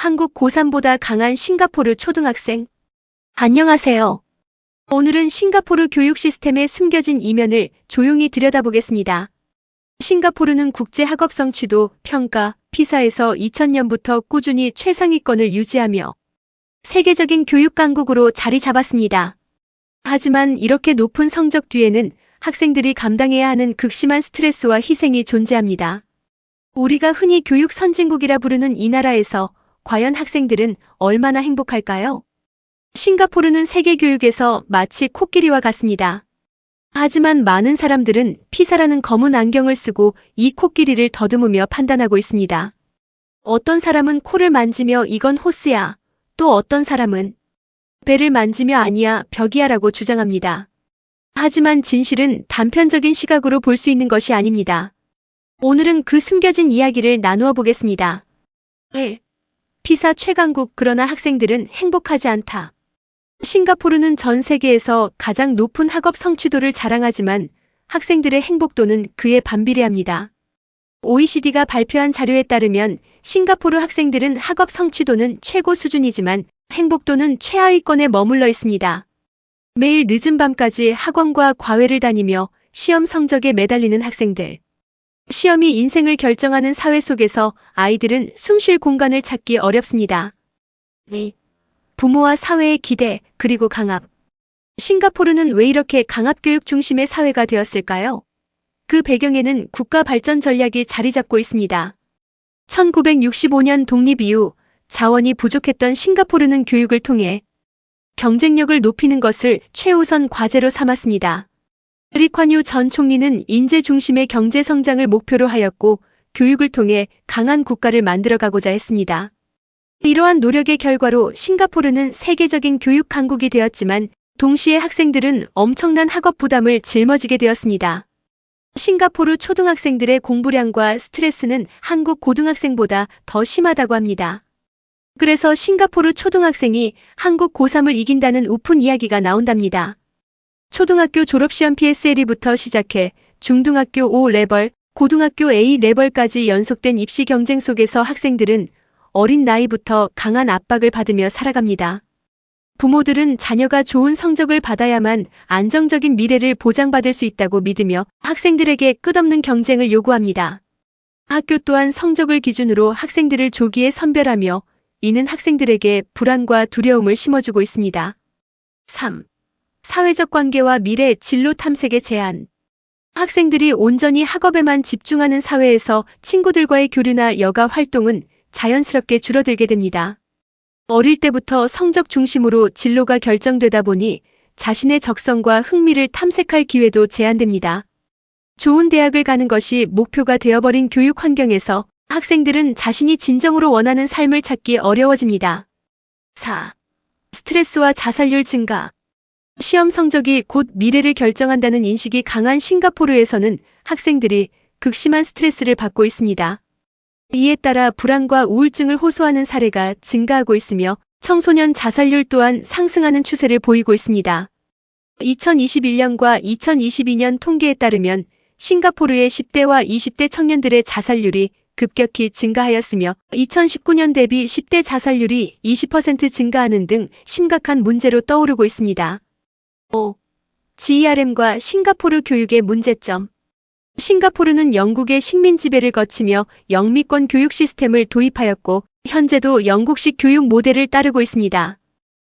한국 고3보다 강한 싱가포르 초등학생. 안녕하세요. 오늘은 싱가포르 교육 시스템의 숨겨진 이면을 조용히 들여다보겠습니다. 싱가포르는 국제 학업 성취도 평가 피사에서 2000년부터 꾸준히 최상위권을 유지하며 세계적인 교육 강국으로 자리 잡았습니다. 하지만 이렇게 높은 성적 뒤에는 학생들이 감당해야 하는 극심한 스트레스와 희생이 존재합니다. 우리가 흔히 교육 선진국이라 부르는 이 나라에서 과연 학생들은 얼마나 행복할까요? 싱가포르는 세계 교육에서 마치 코끼리와 같습니다. 하지만 많은 사람들은 피사라는 검은 안경을 쓰고 이 코끼리를 더듬으며 판단하고 있습니다. 어떤 사람은 코를 만지며 이건 호스야, 또 어떤 사람은 배를 만지며 아니야, 벽이야 라고 주장합니다. 하지만 진실은 단편적인 시각으로 볼 수 있는 것이 아닙니다. 오늘은 그 숨겨진 이야기를 나누어 보겠습니다. 1. 피사 최강국 그러나 학생들은 행복하지 않다. 싱가포르는 전 세계에서 가장 높은 학업 성취도를 자랑하지만 학생들의 행복도는 그에 반비례합니다. OECD가 발표한 자료에 따르면 싱가포르 학생들은 학업 성취도는 최고 수준이지만 행복도는 최하위권에 머물러 있습니다. 매일 늦은 밤까지 학원과 과외를 다니며 시험 성적에 매달리는 학생들. 시험이 인생을 결정하는 사회 속에서 아이들은 숨쉴 공간을 찾기 어렵습니다. 2. 부모와 사회의 기대, 그리고 강압. 싱가포르는 왜 이렇게 강압교육 중심의 사회가 되었을까요? 그 배경에는 국가 발전 전략이 자리 잡고 있습니다. 1965년 독립 이후 자원이 부족했던 싱가포르는 교육을 통해 경쟁력을 높이는 것을 최우선 과제로 삼았습니다. 리콴유 전 총리는 인재 중심의 경제 성장을 목표로 하였고 교육을 통해 강한 국가를 만들어가고자 했습니다. 이러한 노력의 결과로 싱가포르는 세계적인 교육 강국이 되었지만 동시에 학생들은 엄청난 학업 부담을 짊어지게 되었습니다. 싱가포르 초등학생들의 공부량과 스트레스는 한국 고등학생보다 더 심하다고 합니다. 그래서 싱가포르 초등학생이 한국 고3을 이긴다는 우픈 이야기가 나온답니다. 초등학교 졸업시험 PSLE부터 시작해 중등학교 O-레벨, 고등학교 A-레벨까지 연속된 입시 경쟁 속에서 학생들은 어린 나이부터 강한 압박을 받으며 살아갑니다. 부모들은 자녀가 좋은 성적을 받아야만 안정적인 미래를 보장받을 수 있다고 믿으며 학생들에게 끝없는 경쟁을 요구합니다. 학교 또한 성적을 기준으로 학생들을 조기에 선별하며 이는 학생들에게 불안과 두려움을 심어주고 있습니다. 3. 사회적 관계와 미래 진로 탐색의 제한. 학생들이 온전히 학업에만 집중하는 사회에서 친구들과의 교류나 여가 활동은 자연스럽게 줄어들게 됩니다. 어릴 때부터 성적 중심으로 진로가 결정되다 보니 자신의 적성과 흥미를 탐색할 기회도 제한됩니다. 좋은 대학을 가는 것이 목표가 되어버린 교육 환경에서 학생들은 자신이 진정으로 원하는 삶을 찾기 어려워집니다. 4. 스트레스와 자살률 증가. 시험 성적이 곧 미래를 결정한다는 인식이 강한 싱가포르에서는 학생들이 극심한 스트레스를 받고 있습니다. 이에 따라 불안과 우울증을 호소하는 사례가 증가하고 있으며 청소년 자살률 또한 상승하는 추세를 보이고 있습니다. 2021년과 2022년 통계에 따르면 싱가포르의 10대와 20대 청년들의 자살률이 급격히 증가하였으며 2019년 대비 10대 자살률이 20% 증가하는 등 심각한 문제로 떠오르고 있습니다. 5. GERM과 싱가포르 교육의 문제점. 싱가포르는 영국의 식민 지배를 거치며 영미권 교육 시스템을 도입하였고 현재도 영국식 교육 모델을 따르고 있습니다.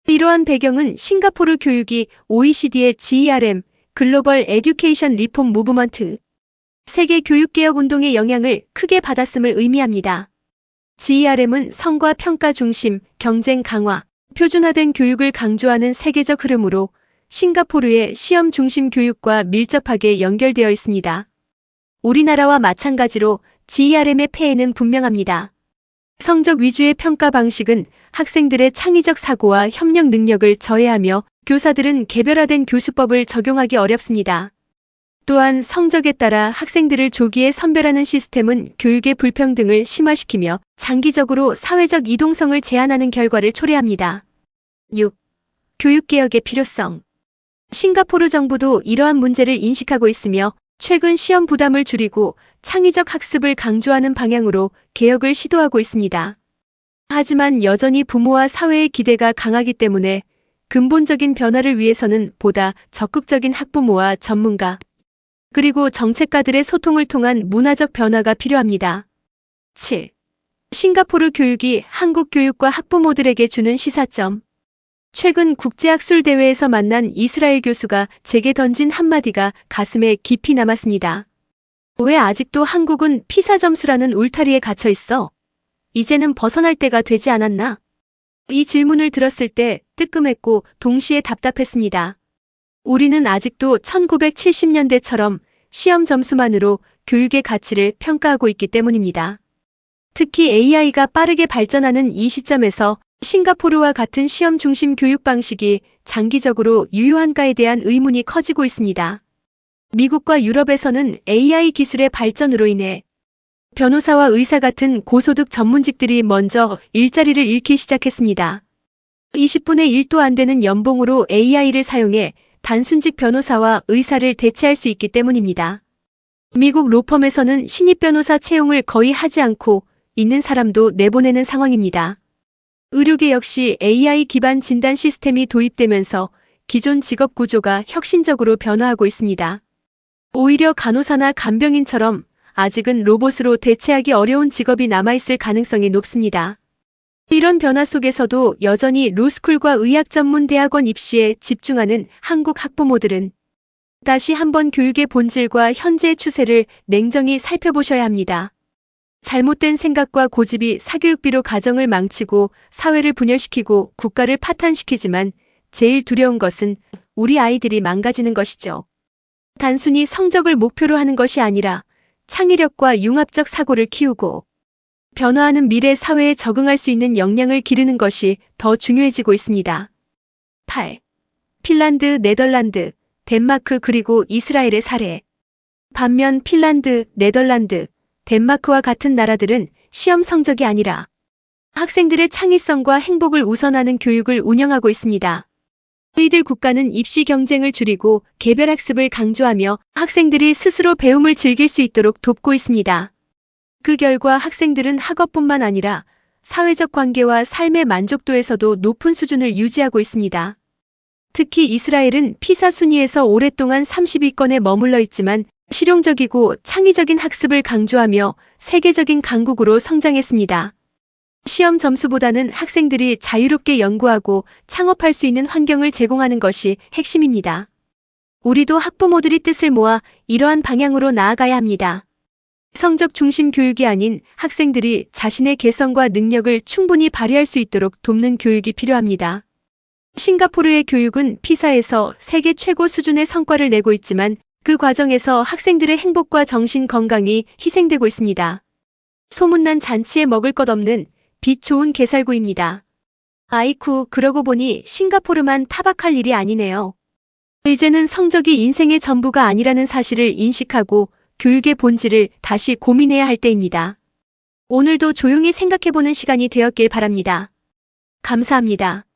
이러한 배경은 싱가포르 교육이 OECD의 GERM, 글로벌 에듀케이션 리폼 무브먼트, 세계 교육개혁 운동의 영향을 크게 받았음을 의미합니다. GERM은 성과 평가 중심, 경쟁 강화, 표준화된 교육을 강조하는 세계적 흐름으로 싱가포르의 시험 중심 교육과 밀접하게 연결되어 있습니다. 우리나라와 마찬가지로 GERM의 폐해는 분명합니다. 성적 위주의 평가 방식은 학생들의 창의적 사고와 협력 능력을 저해하며 교사들은 개별화된 교수법을 적용하기 어렵습니다. 또한 성적에 따라 학생들을 조기에 선별하는 시스템은 교육의 불평등을 심화시키며 장기적으로 사회적 이동성을 제한하는 결과를 초래합니다. 6. 교육개혁의 필요성. 싱가포르 정부도 이러한 문제를 인식하고 있으며 최근 시험 부담을 줄이고 창의적 학습을 강조하는 방향으로 개혁을 시도하고 있습니다. 하지만 여전히 부모와 사회의 기대가 강하기 때문에 근본적인 변화를 위해서는 보다 적극적인 학부모와 전문가, 그리고 정책가들의 소통을 통한 문화적 변화가 필요합니다. 7. 싱가포르 교육이 한국 교육과 학부모들에게 주는 시사점. 최근 국제학술대회에서 만난 이스라엘 교수가 제게 던진 한마디가 가슴에 깊이 남았습니다. 왜 아직도 한국은 피사 점수라는 울타리에 갇혀 있어? 이제는 벗어날 때가 되지 않았나? 이 질문을 들었을 때 뜨끔했고 동시에 답답했습니다. 우리는 아직도 1970년대처럼 시험 점수만으로 교육의 가치를 평가하고 있기 때문입니다. 특히 AI가 빠르게 발전하는 이 시점에서 싱가포르와 같은 시험 중심 교육 방식이 장기적으로 유효한가에 대한 의문이 커지고 있습니다. 미국과 유럽에서는 AI 기술의 발전으로 인해 변호사와 의사 같은 고소득 전문직들이 먼저 일자리를 잃기 시작했습니다. 20분의 1도 안 되는 연봉으로 AI를 사용해 단순직 변호사와 의사를 대체할 수 있기 때문입니다. 미국 로펌에서는 신입 변호사 채용을 거의 하지 않고 있는 사람도 내보내는 상황입니다. 의료계 역시 AI 기반 진단 시스템이 도입되면서 기존 직업 구조가 혁신적으로 변화하고 있습니다. 오히려 간호사나 간병인처럼 아직은 로봇으로 대체하기 어려운 직업이 남아있을 가능성이 높습니다. 이런 변화 속에서도 여전히 로스쿨과 의학 전문 대학원 입시에 집중하는 한국 학부모들은 다시 한번 교육의 본질과 현재의 추세를 냉정히 살펴보셔야 합니다. 잘못된 생각과 고집이 사교육비로 가정을 망치고 사회를 분열시키고 국가를 파탄시키지만 제일 두려운 것은 우리 아이들이 망가지는 것이죠. 단순히 성적을 목표로 하는 것이 아니라 창의력과 융합적 사고를 키우고 변화하는 미래 사회에 적응할 수 있는 역량을 기르는 것이 더 중요해지고 있습니다. 8. 핀란드, 네덜란드, 덴마크 그리고 이스라엘의 사례. 반면 핀란드, 네덜란드, 덴마크와 같은 나라들은 시험 성적이 아니라 학생들의 창의성과 행복을 우선하는 교육을 운영하고 있습니다. 이들 국가는 입시 경쟁을 줄이고 개별학습을 강조하며 학생들이 스스로 배움을 즐길 수 있도록 돕고 있습니다. 그 결과 학생들은 학업뿐만 아니라 사회적 관계와 삶의 만족도에서도 높은 수준을 유지하고 있습니다. 특히 이스라엘은 피사 순위에서 오랫동안 30위권에 머물러 있지만 실용적이고 창의적인 학습을 강조하며 세계적인 강국으로 성장했습니다. 시험 점수보다는 학생들이 자유롭게 연구하고 창업할 수 있는 환경을 제공하는 것이 핵심입니다. 우리도 학부모들이 뜻을 모아 이러한 방향으로 나아가야 합니다. 성적 중심 교육이 아닌 학생들이 자신의 개성과 능력을 충분히 발휘할 수 있도록 돕는 교육이 필요합니다. 싱가포르의 교육은 피사에서 세계 최고 수준의 성과를 내고 있지만 그 과정에서 학생들의 행복과 정신 건강이 희생되고 있습니다. 소문난 잔치에 먹을 것 없는 빛 좋은 개살구입니다. 아이쿠, 그러고 보니 싱가포르만 타박할 일이 아니네요. 이제는 성적이 인생의 전부가 아니라는 사실을 인식하고 교육의 본질을 다시 고민해야 할 때입니다. 오늘도 조용히 생각해보는 시간이 되었길 바랍니다. 감사합니다.